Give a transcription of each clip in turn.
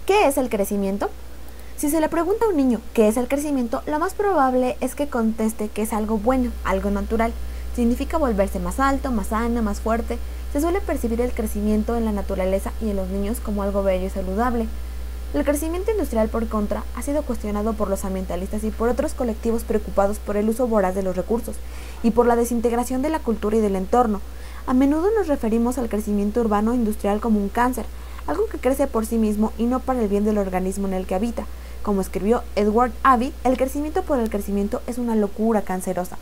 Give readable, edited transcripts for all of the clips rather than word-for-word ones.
¿Qué es el crecimiento? Si se le pregunta a un niño qué es el crecimiento, lo más probable es que conteste que es algo bueno, algo natural. Significa volverse más alto, más sana, más fuerte. Se suele percibir el crecimiento en la naturaleza y en los niños como algo bello y saludable. El crecimiento industrial, por contra, ha sido cuestionado por los ambientalistas y por otros colectivos preocupados por el uso voraz de los recursos y por la desintegración de la cultura y del entorno. A menudo nos referimos al crecimiento urbano industrial como un cáncer, algo que crece por sí mismo y no para el bien del organismo en el que habita. Como escribió Edward Abbey, el crecimiento por el crecimiento es una locura cancerosa.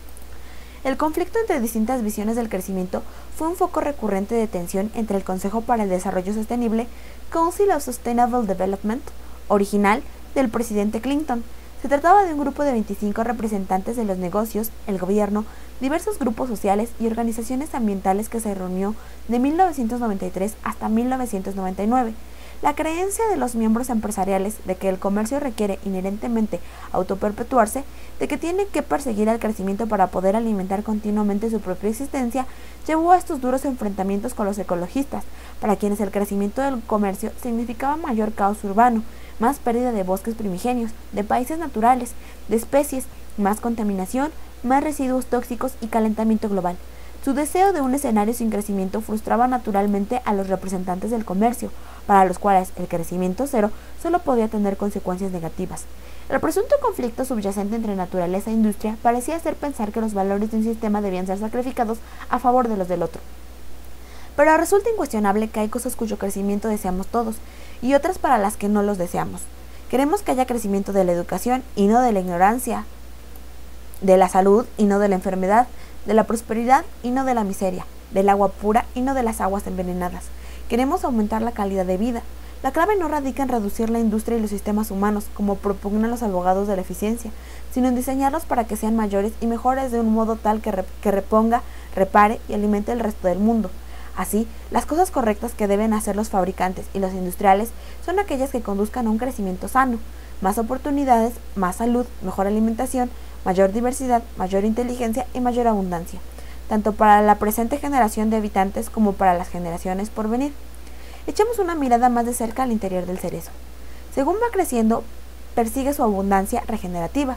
El conflicto entre distintas visiones del crecimiento fue un foco recurrente de tensión entre el Consejo para el Desarrollo Sostenible, Council of Sustainable Development, original del presidente Clinton. Se trataba de un grupo de 25 representantes de los negocios, el gobierno, diversos grupos sociales y organizaciones ambientales que se reunió de 1993 hasta 1999. La creencia de los miembros empresariales de que el comercio requiere inherentemente autoperpetuarse, de que tiene que perseguir el crecimiento para poder alimentar continuamente su propia existencia, llevó a estos duros enfrentamientos con los ecologistas, para quienes el crecimiento del comercio significaba mayor caos urbano, más pérdida de bosques primigenios, de países naturales, de especies, más contaminación, más residuos tóxicos y calentamiento global. Su deseo de un escenario sin crecimiento frustraba naturalmente a los representantes del comercio, para los cuales el crecimiento cero solo podía tener consecuencias negativas. El presunto conflicto subyacente entre naturaleza e industria parecía hacer pensar que los valores de un sistema debían ser sacrificados a favor de los del otro. Pero resulta incuestionable que hay cosas cuyo crecimiento deseamos todos, y otras para las que no los deseamos. Queremos que haya crecimiento de la educación y no de la ignorancia, de la salud y no de la enfermedad, de la prosperidad y no de la miseria, del agua pura y no de las aguas envenenadas. Queremos aumentar la calidad de vida. La clave no radica en reducir la industria y los sistemas humanos, como propugnan los abogados de la eficiencia, sino en diseñarlos para que sean mayores y mejores de un modo tal que reponga, repare y alimente el resto del mundo. Así, las cosas correctas que deben hacer los fabricantes y los industriales son aquellas que conduzcan a un crecimiento sano, más oportunidades, más salud, mejor alimentación, mayor diversidad, mayor inteligencia y mayor abundancia, tanto para la presente generación de habitantes como para las generaciones por venir. Echemos una mirada más de cerca al interior del cerezo. Según va creciendo, persigue su abundancia regenerativa,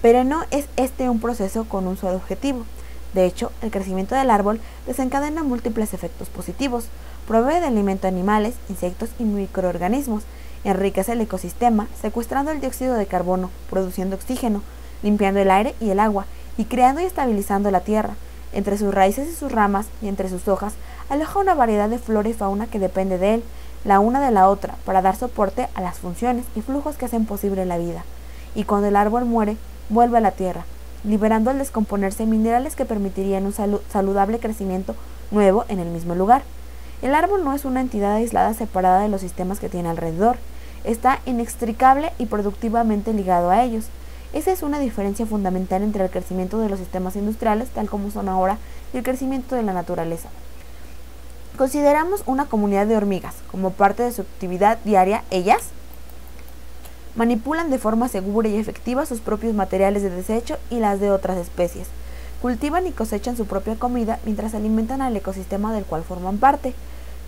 pero no es este un proceso con un solo objetivo. De hecho, el crecimiento del árbol desencadena múltiples efectos positivos, provee de alimento a animales, insectos y microorganismos, enriquece el ecosistema, secuestrando el dióxido de carbono, produciendo oxígeno, limpiando el aire y el agua, y creando y estabilizando la tierra. Entre sus raíces y sus ramas, y entre sus hojas, aloja una variedad de flora y fauna que depende de él, la una de la otra, para dar soporte a las funciones y flujos que hacen posible la vida. Y cuando el árbol muere, vuelve a la tierra, liberando al descomponerse minerales que permitirían un saludable crecimiento nuevo en el mismo lugar. El árbol no es una entidad aislada separada de los sistemas que tiene alrededor, está inextricable y productivamente ligado a ellos. Esa es una diferencia fundamental entre el crecimiento de los sistemas industriales, tal como son ahora, y el crecimiento de la naturaleza. Consideramos una comunidad de hormigas. Como parte de su actividad diaria, ellas manipulan de forma segura y efectiva sus propios materiales de desecho y las de otras especies. Cultivan y cosechan su propia comida mientras alimentan al ecosistema del cual forman parte.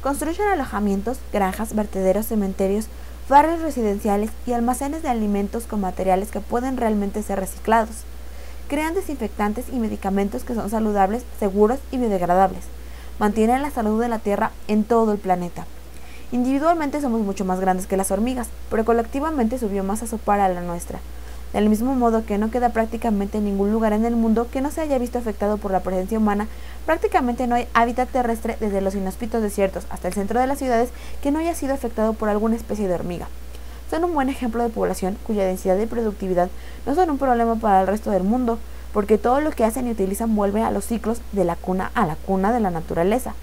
Construyen alojamientos, granjas, vertederos, cementerios, barrios residenciales y almacenes de alimentos con materiales que pueden realmente ser reciclados. Crean desinfectantes y medicamentos que son saludables, seguros y biodegradables. Mantienen la salud de la Tierra en todo el planeta. Individualmente somos mucho más grandes que las hormigas, pero colectivamente su biomasa supera la nuestra. Del mismo modo que no queda prácticamente ningún lugar en el mundo que no se haya visto afectado por la presencia humana, prácticamente no hay hábitat terrestre desde los inhóspitos desiertos hasta el centro de las ciudades que no haya sido afectado por alguna especie de hormiga. Son un buen ejemplo de población cuya densidad y productividad no son un problema para el resto del mundo, porque todo lo que hacen y utilizan vuelve a los ciclos de la cuna a la cuna de la naturaleza.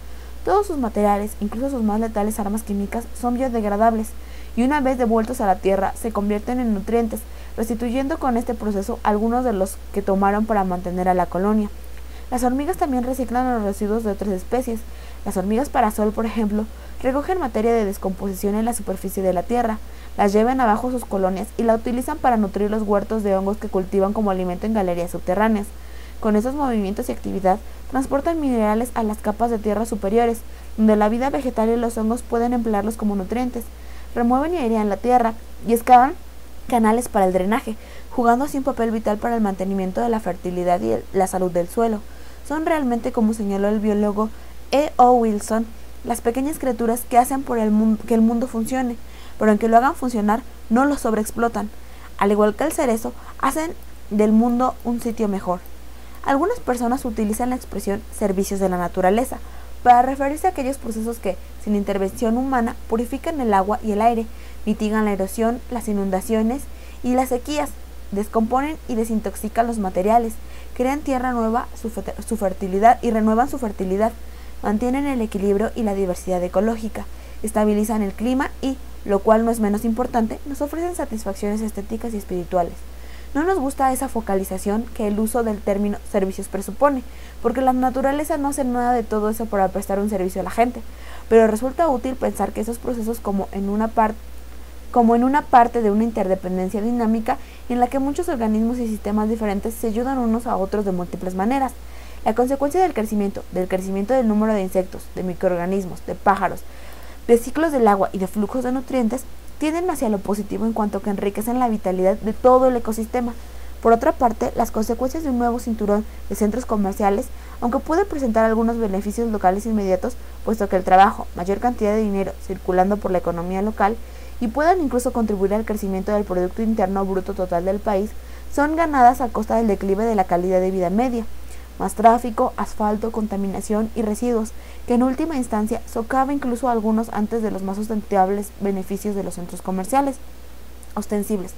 Todos sus materiales, incluso sus más letales armas químicas, son biodegradables, y una vez devueltos a la tierra se convierten en nutrientes, restituyendo con este proceso algunos de los que tomaron para mantener a la colonia. Las hormigas también reciclan los residuos de otras especies. Las hormigas parasol, por ejemplo, recogen materia de descomposición en la superficie de la tierra, las llevan abajo sus colonias y la utilizan para nutrir los huertos de hongos que cultivan como alimento en galerías subterráneas. Con esos movimientos y actividad, transportan minerales a las capas de tierra superiores, donde la vida vegetal y los hongos pueden emplearlos como nutrientes. remueven y airean la tierra y excavan canales para el drenaje, jugando así un papel vital para el mantenimiento de la fertilidad y la salud del suelo. Son realmente, como señaló el biólogo E.O. Wilson, las pequeñas criaturas que hacen por que el mundo funcione, pero aunque lo hagan funcionar, no lo sobreexplotan. Al igual que el cerezo, hacen del mundo un sitio mejor. Algunas personas utilizan la expresión servicios de la naturaleza para referirse a aquellos procesos que, sin intervención humana, purifican el agua y el aire, mitigan la erosión, las inundaciones y las sequías, descomponen y desintoxican los materiales, crean tierra nueva, su fertilidad y renuevan su fertilidad, mantienen el equilibrio y la diversidad ecológica, estabilizan el clima y, lo cual no es menos importante, nos ofrecen satisfacciones estéticas y espirituales. No nos gusta esa focalización que el uso del término servicios presupone, porque la naturaleza no hace nada de todo eso para prestar un servicio a la gente, pero resulta útil pensar que esos procesos como en una parte de una interdependencia dinámica en la que muchos organismos y sistemas diferentes se ayudan unos a otros de múltiples maneras. La consecuencia del crecimiento del número de insectos, de microorganismos, de pájaros, de ciclos del agua y de flujos de nutrientes tienden hacia lo positivo en cuanto que enriquecen la vitalidad de todo el ecosistema. Por otra parte, las consecuencias de un nuevo cinturón de centros comerciales, aunque puede presentar algunos beneficios locales inmediatos, puesto que el trabajo, mayor cantidad de dinero circulando por la economía local, y puedan incluso contribuir al crecimiento del Producto Interno Bruto total del país, son ganadas a costa del declive de la calidad de vida media. Más tráfico, asfalto, contaminación y residuos, que en última instancia socava incluso a algunos antes de los más sustentables beneficios de los centros comerciales ostensibles.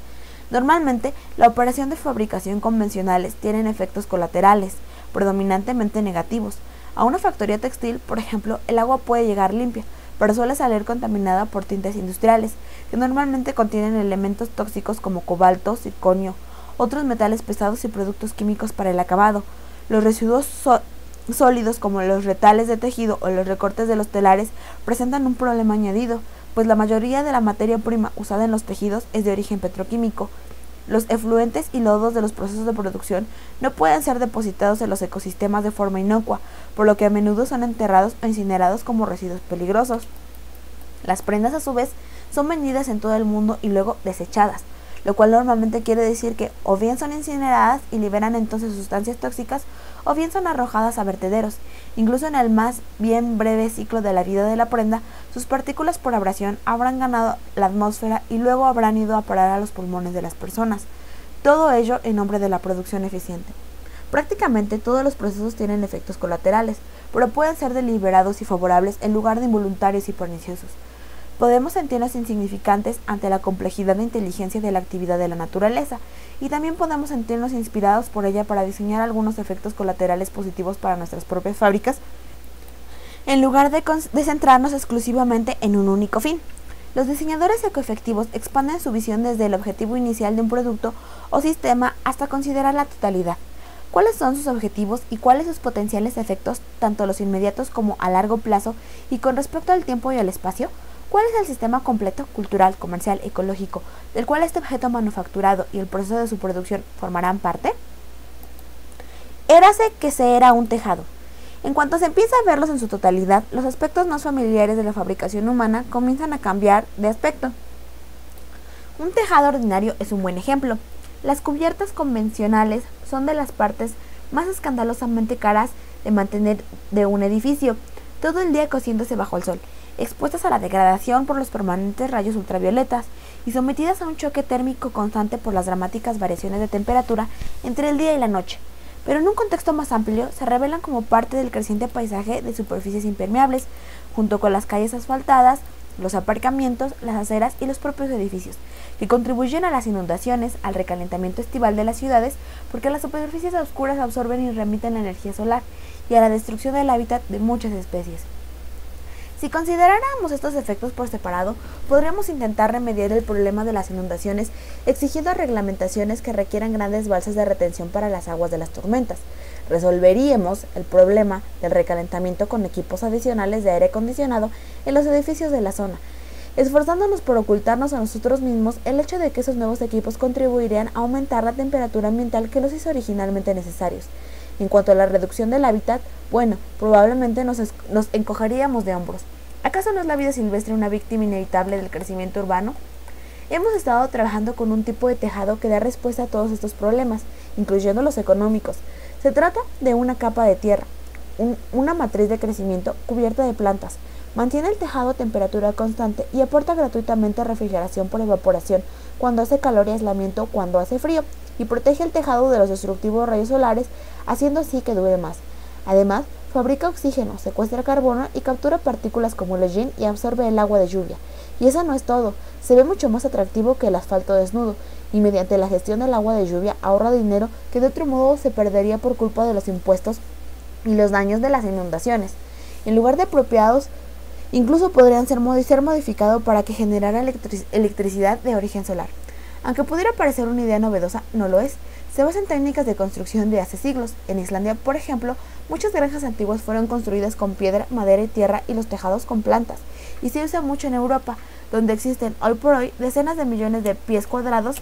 Normalmente, la operación de fabricación convencionales tienen efectos colaterales, predominantemente negativos. A una factoría textil, por ejemplo, el agua puede llegar limpia, pero suele salir contaminada por tintes industriales, que normalmente contienen elementos tóxicos como cobalto, circonio, otros metales pesados y productos químicos para el acabado. Los residuos sólidos como los retales de tejido o los recortes de los telares presentan un problema añadido, pues la mayoría de la materia prima usada en los tejidos es de origen petroquímico. Los efluentes y lodos de los procesos de producción no pueden ser depositados en los ecosistemas de forma inocua, por lo que a menudo son enterrados o incinerados como residuos peligrosos. Las prendas, a su vez, son vendidas en todo el mundo y luego desechadas, lo cual normalmente quiere decir que o bien son incineradas y liberan entonces sustancias tóxicas, o bien son arrojadas a vertederos. Incluso en el más bien breve ciclo de la vida de la prenda, sus partículas por abrasión habrán ganado la atmósfera y luego habrán ido a parar a los pulmones de las personas. Todo ello en nombre de la producción eficiente. Prácticamente todos los procesos tienen efectos colaterales, pero pueden ser deliberados y favorables en lugar de involuntarios y perniciosos. Podemos sentirnos insignificantes ante la complejidad e inteligencia de la actividad de la naturaleza, y también podemos sentirnos inspirados por ella para diseñar algunos efectos colaterales positivos para nuestras propias fábricas, en lugar de centrarnos exclusivamente en un único fin. Los diseñadores ecoefectivos expanden su visión desde el objetivo inicial de un producto o sistema hasta considerar la totalidad. ¿Cuáles son sus objetivos y cuáles sus potenciales efectos, tanto los inmediatos como a largo plazo, y con respecto al tiempo y al espacio? ¿Cuál es el sistema completo, cultural, comercial, ecológico, del cual este objeto manufacturado y el proceso de su producción formarán parte? Érase que se era un tejado. En cuanto se empieza a verlos en su totalidad, los aspectos más familiares de la fabricación humana comienzan a cambiar de aspecto. Un tejado ordinario es un buen ejemplo. Las cubiertas convencionales son de las partes más escandalosamente caras de mantener de un edificio, todo el día cociéndose bajo el sol, expuestas a la degradación por los permanentes rayos ultravioletas y sometidas a un choque térmico constante por las dramáticas variaciones de temperatura entre el día y la noche. Pero en un contexto más amplio se revelan como parte del creciente paisaje de superficies impermeables, junto con las calles asfaltadas, los aparcamientos, las aceras y los propios edificios, que contribuyen a las inundaciones, al recalentamiento estival de las ciudades, porque las superficies oscuras absorben y remiten la energía solar, y a la destrucción del hábitat de muchas especies. Si consideráramos estos efectos por separado, podríamos intentar remediar el problema de las inundaciones exigiendo reglamentaciones que requieran grandes balsas de retención para las aguas de las tormentas. Resolveríamos el problema del recalentamiento con equipos adicionales de aire acondicionado en los edificios de la zona, esforzándonos por ocultarnos a nosotros mismos el hecho de que esos nuevos equipos contribuirían a aumentar la temperatura ambiental que los hizo originalmente necesarios. En cuanto a la reducción del hábitat, bueno, probablemente nos encogeríamos de hombros. ¿Acaso no es la vida silvestre una víctima inevitable del crecimiento urbano? Hemos estado trabajando con un tipo de tejado que da respuesta a todos estos problemas, incluyendo los económicos. Se trata de una capa de tierra, una matriz de crecimiento cubierta de plantas. Mantiene el tejado a temperatura constante y aporta gratuitamente refrigeración por evaporación cuando hace calor y aislamiento cuando hace frío, y protege el tejado de los destructivos rayos solares, haciendo así que dure más. Además, fabrica oxígeno, secuestra carbono y captura partículas como el hollín y absorbe el agua de lluvia. Y eso no es todo, se ve mucho más atractivo que el asfalto desnudo, y mediante la gestión del agua de lluvia ahorra dinero que de otro modo se perdería por culpa de los impuestos y los daños de las inundaciones. En lugar de apropiados, incluso podrían ser modificados para que generara electricidad de origen solar. Aunque pudiera parecer una idea novedosa, no lo es. Se basa en técnicas de construcción de hace siglos. En Islandia, por ejemplo, muchas granjas antiguas fueron construidas con piedra, madera y tierra y los tejados con plantas. Y se usa mucho en Europa, donde existen hoy por hoy decenas de millones de pies cuadrados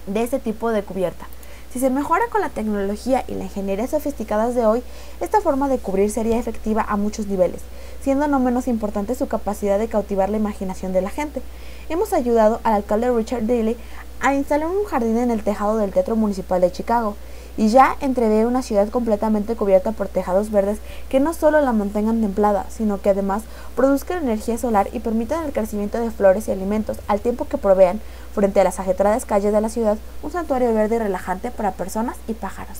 de este tipo de cubierta. Si se mejora con la tecnología y la ingeniería sofisticadas de hoy, esta forma de cubrir sería efectiva a muchos niveles, siendo no menos importante su capacidad de cautivar la imaginación de la gente. Hemos ayudado al alcalde Richard Daley a instalar un jardín en el tejado del Teatro Municipal de Chicago, y ya entrevé una ciudad completamente cubierta por tejados verdes que no solo la mantengan templada, sino que además produzcan energía solar y permitan el crecimiento de flores y alimentos, al tiempo que provean, frente a las ajetreadas calles de la ciudad, un santuario verde y relajante para personas y pájaros.